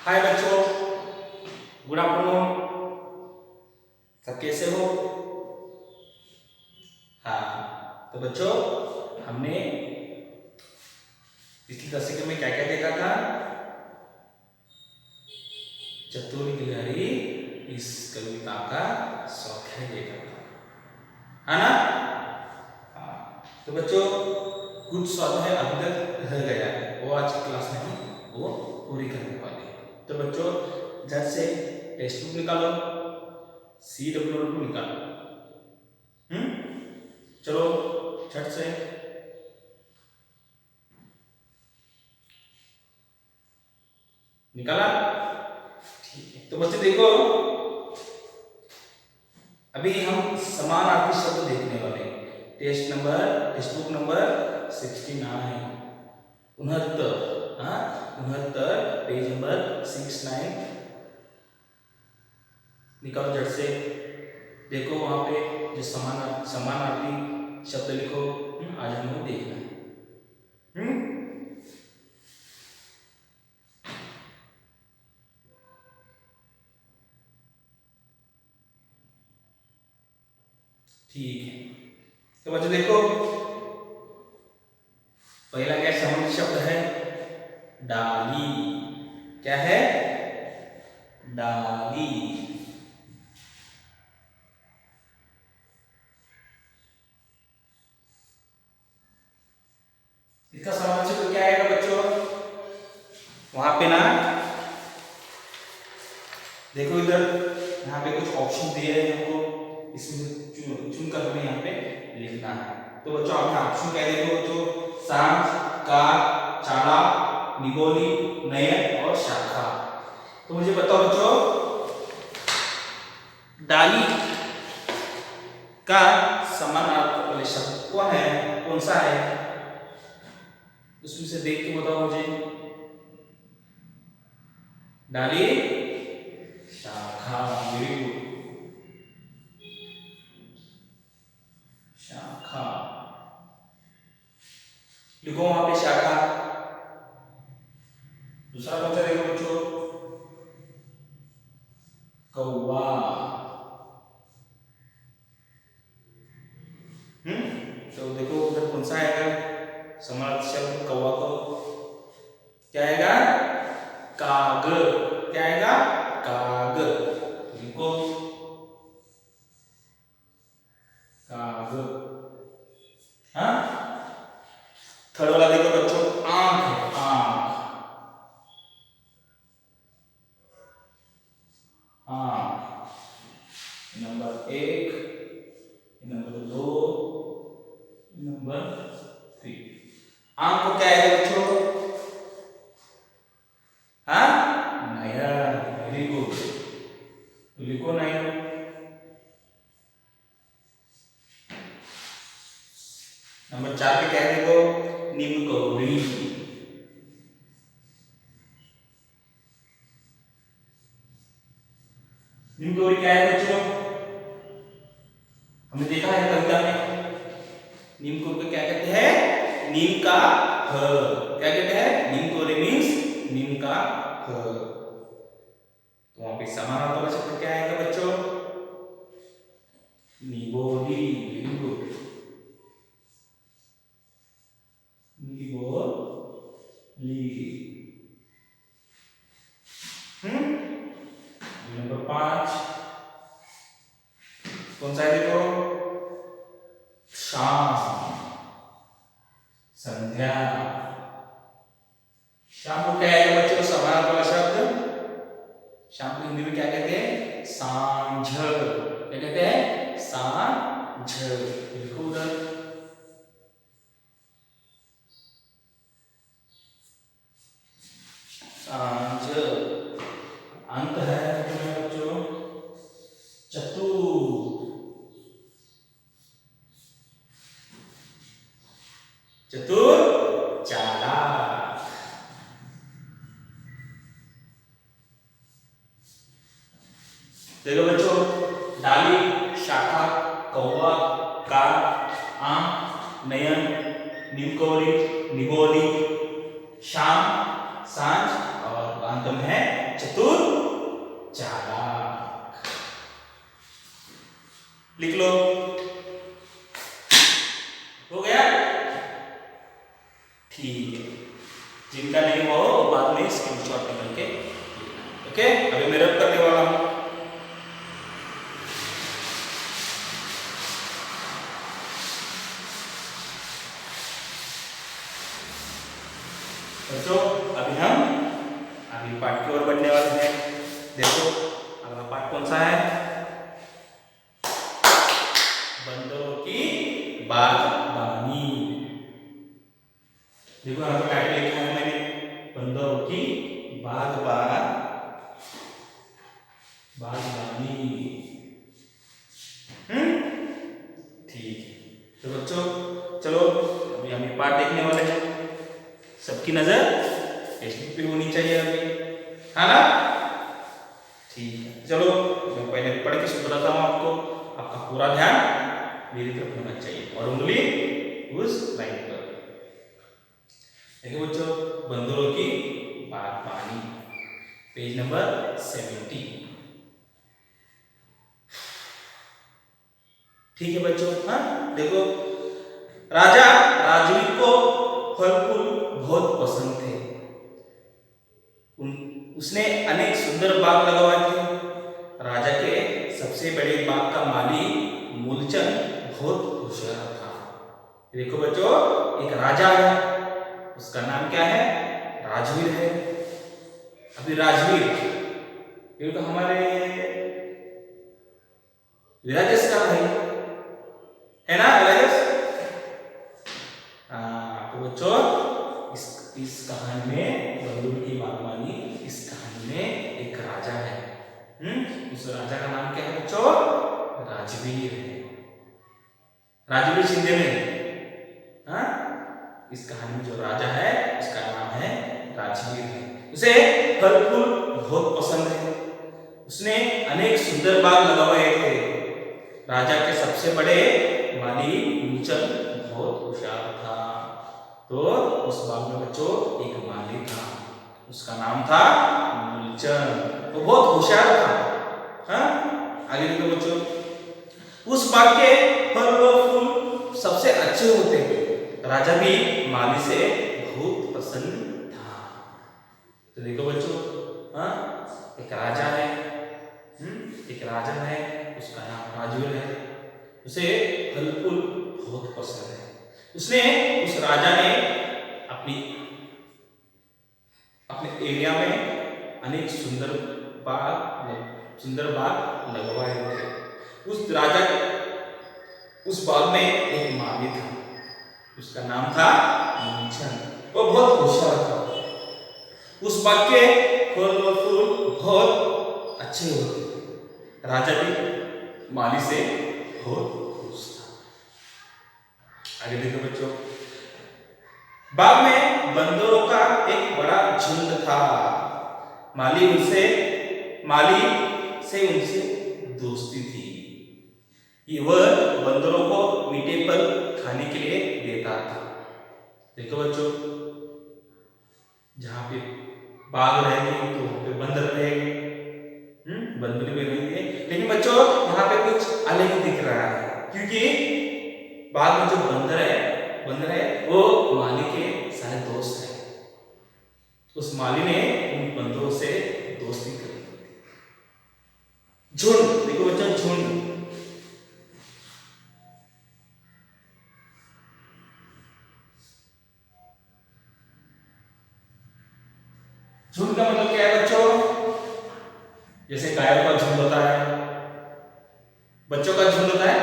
हाय बच्चों, good afternoon. सब कैसे हो? हाँ, तो बच्चों हमने पिछली दशक में क्या क्या देखा था? चतुर गिलहरी इस कविता का स्वाध्याय देखा था, है ना? हाँ, तो बच्चों कुछ स्वाध्याय अभी तक रह गया है, वो आज की क्लास में हम वो पूरी करने वाले हैं। तो बच्चों झट से टेक्स्ट बुक निकालो, CW निकालो। चलो झट से निकाला। ठीक है, तो बच्चे देखो अभी हम समानार्थी शब्द देखने वाले हैं। Text book number 69 69। हाँ, 69 पेज नंबर 69 निकालो झट से। देखो वहां पे जो समानार्थी शब्द लिखो। आज हमें देखना है। ठीक है, तो बच्चों देखो पहला क्या समानार्थी शब्द है? डाली। क्या है? डाली। इसका समानार्थी शब्द क्या आएगा बच्चों? वहां पे ना देखो इधर, यहाँ पे कुछ ऑप्शन दिए हैं हमको, इसमें चुनकर हमें यहाँ पे लिखना है। तो बच्चों आपने ऑप्शन क्या देखो बच्चों? सांझ, कार, चाला, निगोली, नयन और शाखा। तो मुझे बताओ बच्चों, डाली का समानार्थी वाले शब्द कौन है, कौन सा है? उसमें से देख के बताओ मुझे। डाली, शाखा। वेरी गुड, शाखा। लिखो वहां पे शाखा। दूसरा कौन सा देखो बच्चों? कौवा। तो देखो उधर कौन सा आएगा समानार्थी शब्द कौवा को? क्या आएगा? काग। क्या आएगा? काग। लिखो काग। हाँ, थर्ड वाला देखो बच्चों, आंख। आंख, आंख। Number 1, number 2, number 3। आंख को क्या आएगा बच्चों? हाँ, नयन। वेरी गुड, तो लिखो नयन। नंबर 4 पे क्या है देखो? निमकौड़ी। निमकौड़ी क्या है बच्चों? हमने देखा है कविता में। नीमकौड़ी को क्या कहते हैं? नीम का फल। क्या कहते हैं? नीमकौड़ी मीन्स नीम का फल। तो वहां पे समानार्थी वाला शब्द क्या आएगा बच्चों? निबोली। वेरी गुड, निबोली। नंबर 5 कौन सा है देखो? शाम, संध्या। शाम को क्या आएगा बच्चों? समानार्थी वाला शब्द। शाम को हिंदी में क्या कहते हैं? सांझ। क्या कहते हैं? सांझ। लिखो उधर। सांझ। अंत है बच्चों चतुर। चतुर, चालाक। देखो बच्चों, डाली, शाखा, कौवा, कार, आंख, नयन, निमकौड़ी, निबोली, शाम, सांझ और अंत में है चतुर, चालाक। लिख लो, हो गया? ठीक है, जिनका नहीं हुआ हो बाद में स्क्रीनशॉट निकाल के, ओके। अभी मैं रब करने वाला हूं। बच्चों अभी पाठ की ओर बढ़ने वाले हैं। देखो अगला पाठ कौन सा है? बंदरों की बागबानी। देखो यहाँ पे टाइटल लिखा है मैंने, बंदरों की बागबानी। ठीक है, तो बच्चों चलो अभी हम पाठ देखने वाले हैं। सबकी नजर टेक्स्ट पे होनी चाहिए अभी, है ना? ठीक है, चलो मैं पहले पढ़ के सुनाता हूँ आपको। आपका पूरा ध्यान मेरी तरफ होना चाहिए और उंगली उस लाइन पर। देखो बच्चों, बंदरों की बागबानी, पेज नंबर 70। ठीक है बच्चों, हाँ देखो, राजा राजवीर को फल फूल बहुत पसंद थे। उसने अनेक सुंदर बाग लगवाए थे। राजा के सबसे बड़े बाग का माली मूलचंद बहुत होशियार था। देखो बच्चों, एक राजा है, उसका नाम क्या है? राजवीर है। अभी राजवीर ये तो हमारे विराजस का भाई है ना, विराजस। तो बच्चों इस कहानी में, बंदरों की बागबानी, इस कहानी में एक राजा है। उस राजा का नाम क्या है बच्चों? राजवीर है। राजवीर शिंदे में, हाँ, इस कहानी में जो राजा है उसका नाम है राजवीर है। उसे फल फूल बहुत पसंद है। उसने अनेक सुंदर बाग लगवाए थे। राजा के सबसे बड़े माली मूलचंद बहुत होशियार था। तो उस बाग में बच्चों एक माली था, उसका नाम था मूलचंद। वो बहुत होशियार था। हाँ, आगे देखो बच्चों, उस बाग के फल व फूल सबसे अच्छे होते थे। राजा भी माली से बहुत प्रसन्न था। तो देखो बच्चों, हाँ, एक राजा है, एक राजा है, उसका नाम राजवीर है। उसे फल फूल बहुत पसंद है। उस राजा ने अपने एरिया में अनेक सुंदर बाग लगवाए थे। उस बाग में एक माली था, उसका नाम था मूलचंद। वो बहुत होशियार था। उस बाग के फल और फूल बहुत अच्छे होते थे। राजा भी माली से बहुत खुश था। आगे देखो बच्चों, बाग में बंदरों का एक बड़ा झुंड था। माली से उनसे दोस्ती थी। वह बंदरों को मीठे फल खाने के लिए देता था। देखो बच्चों, जहां पे बाघ रहेंगे तो वहां पे बंदर रहेंगे, बंदर भी रहेंगे। लेकिन बच्चों यहाँ पे कुछ अलग ही दिख रहा है, क्योंकि बाघ में जो बंदर है वो माली के सारे दोस्त है। उस माली ने उन बंदरों से दोस्ती कर ली। झुंड देखो बच्चों, झुंड, झुंड का मतलब क्या है बच्चों? जैसे गायों का झुंड होता है, बच्चों का झुंड होता है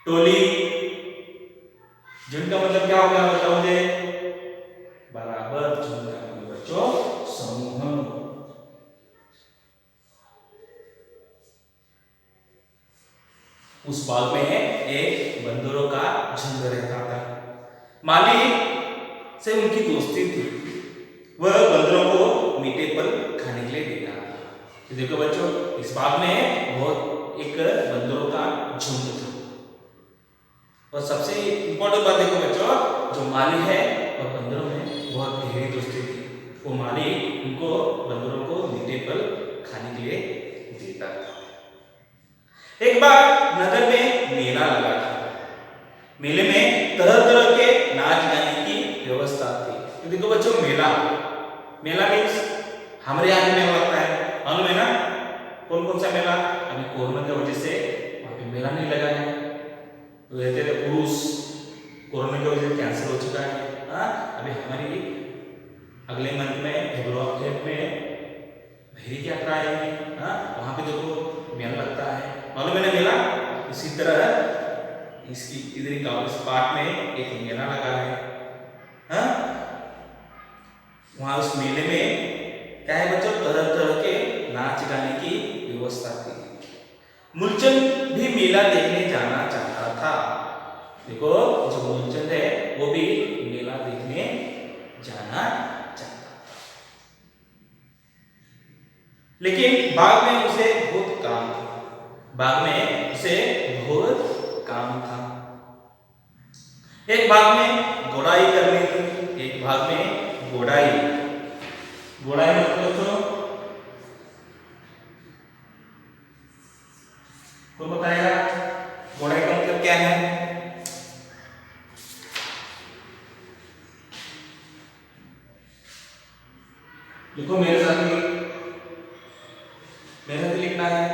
टोली। झुंड का मतलब क्या होगा बताओ मुझे? बराबर, झुंड का मतलब बच्चों समूह। उस बाग में एक बंदरों का झुंड रहता था। माली से उनकी दोस्ती थी। वह बंदरों को मीठे फल खाने के लिए देता था। तो देखो बच्चों, इस बाग में बहुत एक बंदरों का झुंड था। और सबसे इंपॉर्टेंट बात देखो बच्चों, जो माली है और बंदरों में बहुत गहरी दोस्ती थी। वो मालिक उनको बंदरों को मीठे फल खाने के लिए देता था। एक बार नगर में मेला लगा था। मेले में तरह तरह के नाच गाने की व्यवस्था थी। तो देखो बच्चों, मेला मेला मीन्स हमारे यहाँ पे मेला लगता है, मालूम है ना? कौन कौन सा मेला? अभी कोरोना की वजह से वहाँ पे मेला नहीं लगा है। तो कहते थे उर्स, कोरोना की वजह से कैंसिल हो चुका है। हाँ, अभी हमारी अगले मंथ में फेब्रुआरी में भेरी की यात्रा आएगी। हाँ, वहाँ पे देखो मेला लगता है, मालूम है ना मेला? इसी तरह इसकी इधर गाँव इस पार्ट में एक मेला लगा है। हाँ, वहाँ उस मेले में क्या है बच्चों? तरह तरह के नाच गाने की व्यवस्था थी। मूलचंद भी मेला देखने जाना चाहता था। देखो, जो मूलचंद है वो भी मेला देखने जाना चाहता था, लेकिन बाग में उसे बहुत काम था। बाग में उसे बहुत काम था। एक भाग में गोड़ाई करनी थी, एक भाग में गोड़ाई गोड़ाई मतलब तो कौन बताएगा? गोड़ाई का मतलब क्या है? देखो मेरे साथ लिखना है,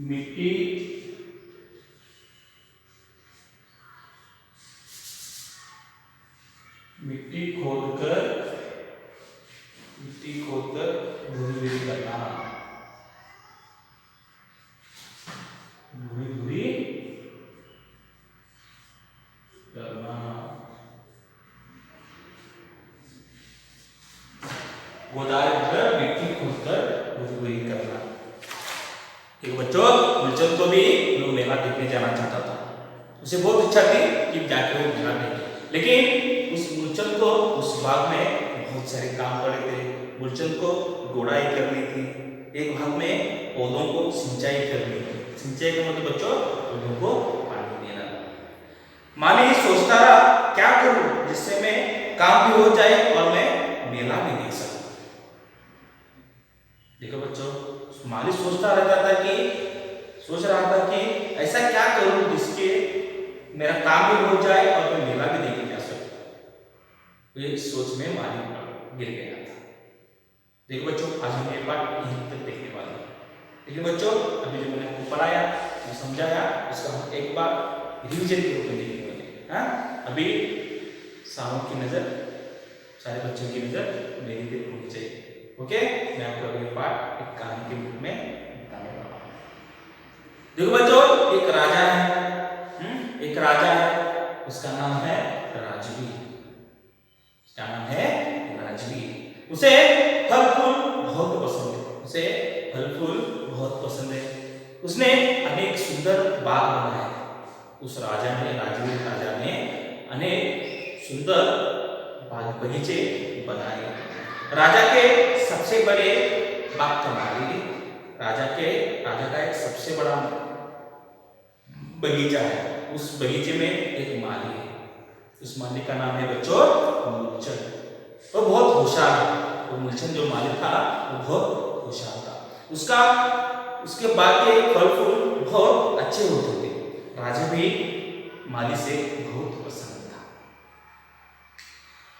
मिट्टी खोदकर धुरी करना, धुरी करना। गोदाई मतलब मिट्टी खोदकर धुरी करना। ठीक बच्चों, मूलचंद को भी वो मेला देखने जाना चाहता था। उसे बहुत इच्छा थी कि जाके वो मेला देखे, लेकिन उस मूलचंद को उस बाग में बहुत सारे काम पड़े थे। मूलचंद को गोड़ाई करनी थी, एक भाग में पौधों को सिंचाई करनी थी। सिंचाई का मतलब बच्चों पौधों को पानी देना। माली सोचता रहा क्या करूं जिससे मैं काम भी हो जाए और मैं मेला भी देख सकूं। देखो बच्चों, माली सोच रहा था कि ऐसा क्या करूं जिसके मेरा काम भी हो जाए और मैं मेला भी देखने जा सकूं। ये सोच में माली गिर गया था। देखो बच्चों, आज हम ये पाठ यहीं तक देखने वाले हैं, लेकिन बच्चों अभी जो मैंने आपको पढ़ाया, जो समझाया, उसका हम एक बार रिवीजन के रूप में देखने वाले हैं। हाँ, अभी सारों की नजर, सारे बच्चों की नजर मेरी पे होनी चाहिए। ओके, मैं आपको अगले पाठ एक कहानी के रूप में बताने वाला हूँ। देखो बच्चों, एक राजा है। एक राजा है, उसका नाम है राजवी। उसका नाम है राजवी। उसे फल फूल बहुत पसंद है। उसने अनेक सुंदर बाग बनाए। उस राजा ने, राजवी राजा ने अनेक सुंदर बाग बगीचे बनाए। राजा के सबसे बड़े बाग का मालिक, राजा का एक सबसे बड़ा बगीचा है। उस बगीचे में एक माली है। उस माली का नाम है बच्चों मूलचंद। वो बहुत होशियार है। वो मूलचंद जो माली था वो बहुत होशियार था। उसके बाग के फल फूल बहुत अच्छे होते थे। राजा भी माली से बहुत पसंद था।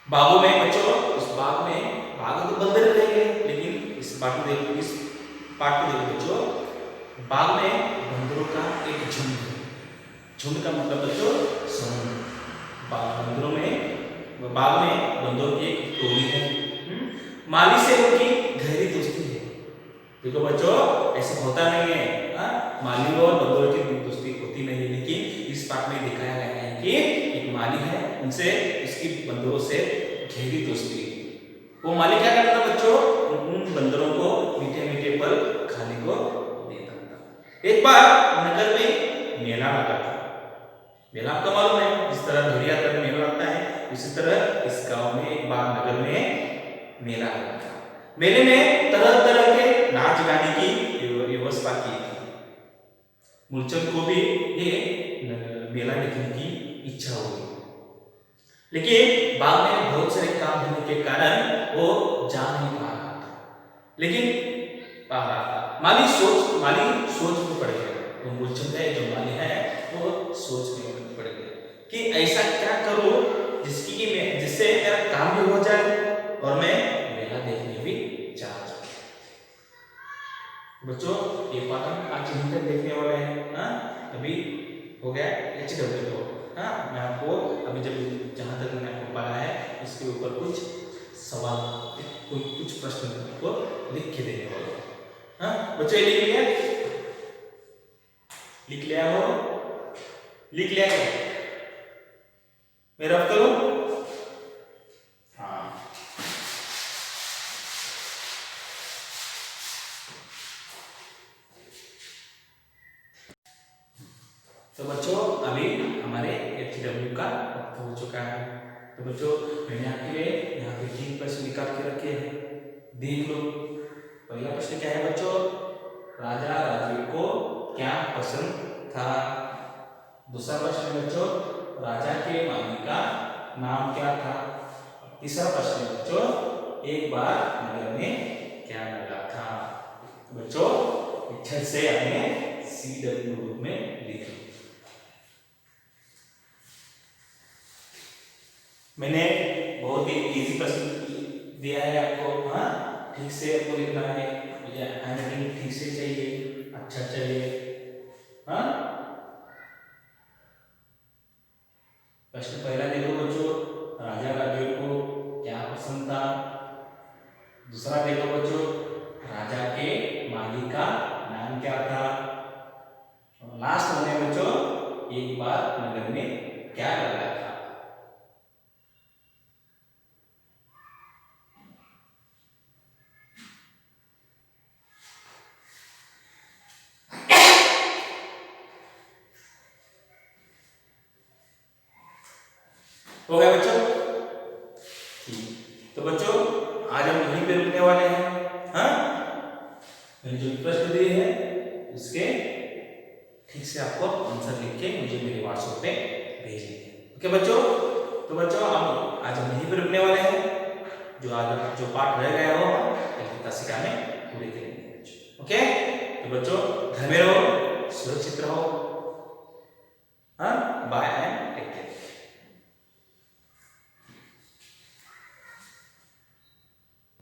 बागों में बच्चों, उस बाग तो बंदर रहेंगे, लेकिन इस पाठ को देखो बच्चों, बाग में बंदरों का एक झुंड है। झुंड का मतलब बच्चों समूह। बाग में बंदरों की एक टोली है। माली से उनकी गहरी दोस्ती है। देखो बच्चों, ऐसा होता नहीं है, माली और बंदरों की दोस्ती होती नहीं है, लेकिन इस पाठ में दिखाया गया है कि एक माली है, उनसे उसकी बंदरों से गहरी दोस्ती है। वो माली क्या करता था बच्चों? उन बंदरों को मीठे मीठे फल खाने को देता था। एक बार नगर में मेला लगा था। मेला आपको मालूम है, जिस तरह भेड़िया पर मेला लगता है, उसी तरह इस गांव में एक बार नगर में मेला लगा था। मेले में तरह तरह के नाच गाने की व्यवस्था की थी। मूलचंद को भी ये मेला देखने की इच्छा हुई। लेकिन बाद में बहुत सारे काम होने के कारण वो जा नहीं पा रहा था, लेकिन पा रहा था। माली सोच में पड़ गया। वो मूलचंद है जो माली है वो सोच में पड़ गया कि ऐसा क्या करूं जिससे मेरा काम भी हो जाए और मैं मेला देखने भी जा सकूं। बच्चों ये पाठ हम आज यहीं तक देखने वाले हैं। हाँ, अभी हो गया HW। हाँ, मैं आपको अभी जब जहाँ तक मैंने आपको पढ़ा है इसके ऊपर कुछ सवाल, कुछ प्रश्न आपको लिख के देने वाला हूँ। हाँ बच्चों, ये लिख लिया? लिख लिया हो? लिख लिया क्या? मैं रफ करूं? हाँ, तो बच्चों अभी हमारे HW का वक्त हो चुका है। तो बच्चों मैंने आपके लिए यहाँ पे 3 प्रश्न निकाल के रखे हैं, देख लो। पहला प्रश्न क्या है बच्चों? राजा राजवीर को क्या पसंद था? दूसरा प्रश्न है बच्चों, राजा के माली का नाम क्या था? तीसरा प्रश्न है बच्चों, एक बार नगर में क्या लगा था? बच्चों अच्छे से अपने CW ग्रुप में लिख लो। मैंने बहुत ही इजी प्रश्न दिया है आपको। हाँ, ठीक से आपको लिखना है, हैंडराइटिंग ठीक से चाहिए, अच्छा चाहिए। हाँ, प्रश्न पहला देखो बच्चों, राजा राजवीर को क्या पसंद था? दूसरा देखो बच्चों, राजा के माली का नाम क्या था? और लास्ट में बच्चों, एक बार नगर में क्या लगा था? हो गया बच्चों? तो बच्चों आज हम यहीं पे रुकने वाले हैं। हाँ, मैंने जो प्रश्न दिए हैं उसके ठीक से आपको आंसर लिख के मुझे मेरे WhatsApp पे भेज दीजिए। ओके बच्चों? तो बच्चों आज हम यहीं पे रुकने वाले हैं। जो पाठ रह गया हो कल की शिक्षा में पूरे करेंगे। ओके? तो बच्चों घर में रहो, सुरक्षित रहो,